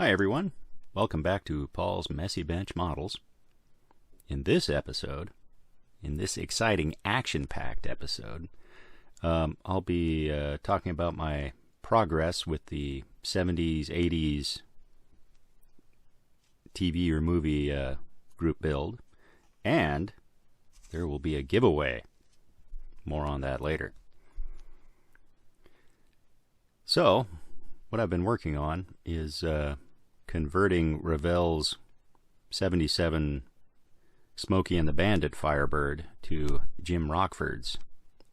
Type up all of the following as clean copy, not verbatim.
Hi everyone, welcome back to Paul's Messy Bench Models. In this episode, in this exciting action-packed episode, I'll be talking about my progress with the 70's, 80's TV or movie group build, and there will be a giveaway. More on that later. So, what I've been working on is converting Revell's 77 Smokey and the Bandit Firebird to Jim Rockford's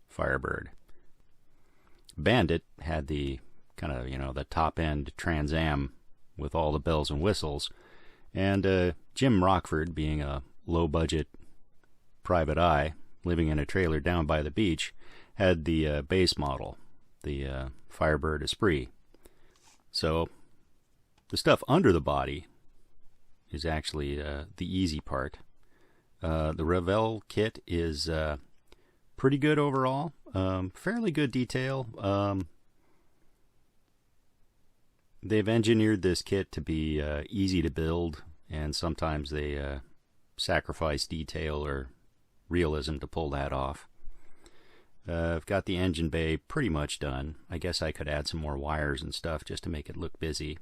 Firebird. Bandit had the kind of, the top-end Trans Am with all the bells and whistles, and Jim Rockford, being a low-budget private eye living in a trailer down by the beach, had the base model, the Firebird Esprit. So the stuff under the body is actually the easy part. The Revell kit is pretty good overall, fairly good detail. They've engineered this kit to be easy to build, and sometimes they sacrifice detail or realism to pull that off. I've got the engine bay pretty much done. I guess I could add some more wires and stuff just to make it look busy.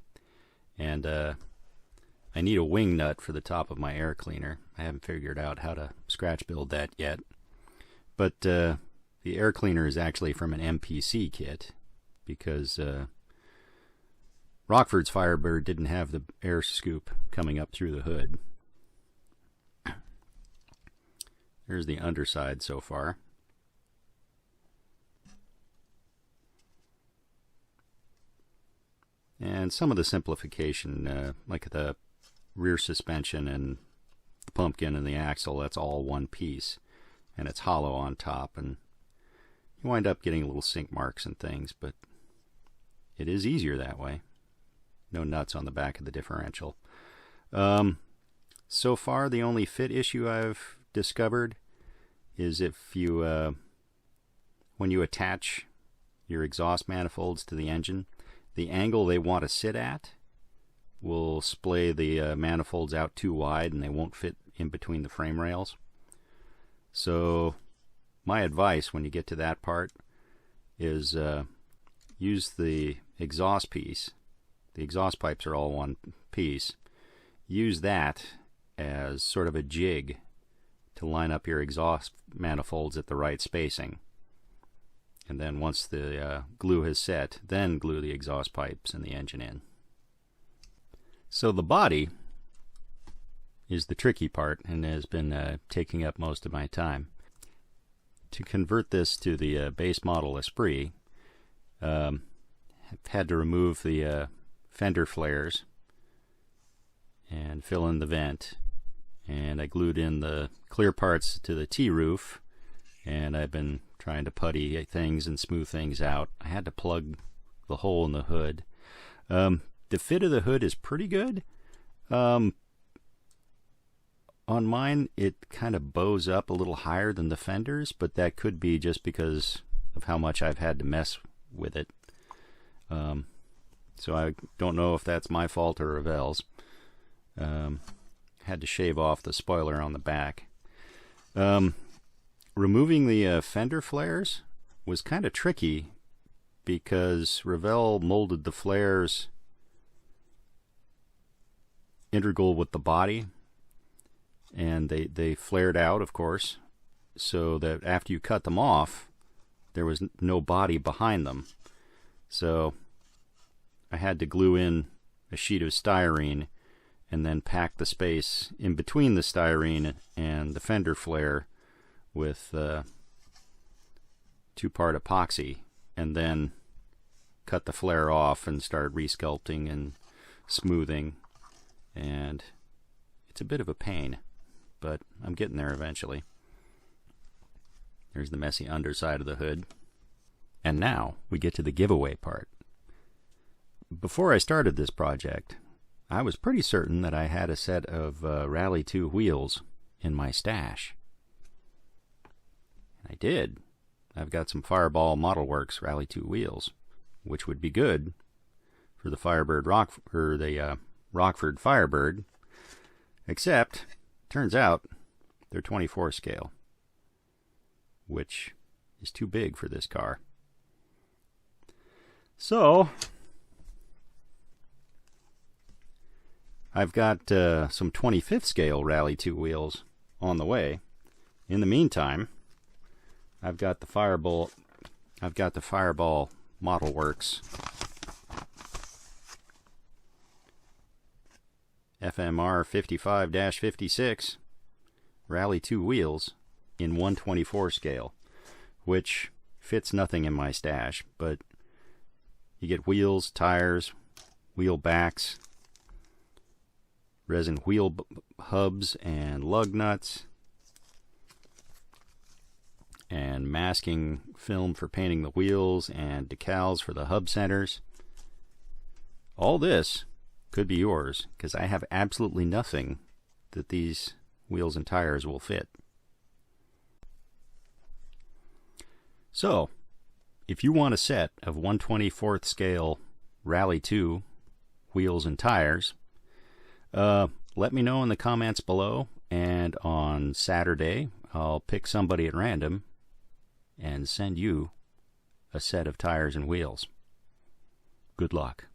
And I need a wing nut for the top of my air cleaner. I haven't figured out how to scratch build that yet. But the air cleaner is actually from an MPC kit, because Rockford's Firebird didn't have the air scoop coming up through the hood. There's the underside so far. And some of the simplification, like the rear suspension and the pumpkin and the axle, that's all one piece, and it's hollow on top, and you wind up getting little sink marks and things, but it is easier that way. No nuts on the back of the differential. So far, the only fit issue I've discovered is if you, when you attach your exhaust manifolds to the engine, the angle they want to sit at will splay the manifolds out too wide, and they won't fit in between the frame rails. So my advice when you get to that part is use the exhaust piece. The exhaust pipes are all one piece. Use that as sort of a jig to line up your exhaust manifolds at the right spacing. And then once the glue has set, then glue the exhaust pipes and the engine in. So the body is the tricky part and has been taking up most of my time. To convert this to the base model Esprit, I've had to remove the fender flares and fill in the vent. And I glued in the clear parts to the T-roof, and I've been trying to putty things and smooth things out. I had to plug the hole in the hood. The fit of the hood is pretty good. On mine, it kind of bows up a little higher than the fenders, but that could be just because of how much I've had to mess with it. So I don't know if that's my fault or Revell's. Had to shave off the spoiler on the back. Removing the fender flares was kind of tricky because Revell molded the flares integral with the body, and they flared out, of course, so that after you cut them off, there was no body behind them. So I had to glue in a sheet of styrene and then pack the space in between the styrene and the fender flare with 2-part epoxy, and then cut the flare off and start resculpting and smoothing. And it's a bit of a pain, but I'm getting there eventually. There's the messy underside of the hood. And now we get to the giveaway part. Before I started this project, I was pretty certain that I had a set of Rally 2 wheels in my stash. I did. I've got some Fireball Model Works Rally 2 wheels, which would be good for the Firebird Rockford Firebird, except turns out they're 24 scale, which is too big for this car. So I've got some 25th scale Rally 2 wheels on the way. In the meantime, I've got the Fireball Model Works FMR 55-56 Rally 2 wheels in 124 scale, which fits nothing in my stash, but you get wheels, tires, wheel backs, resin wheel hubs and lug nuts, and masking film for painting the wheels, and decals for the hub centers. All this could be yours, because I have absolutely nothing that these wheels and tires will fit. So, if you want a set of 1/24th scale Rally 2 wheels and tires, let me know in the comments below, and on Saturday I'll pick somebody at random and send you a set of tires and wheels. Good luck.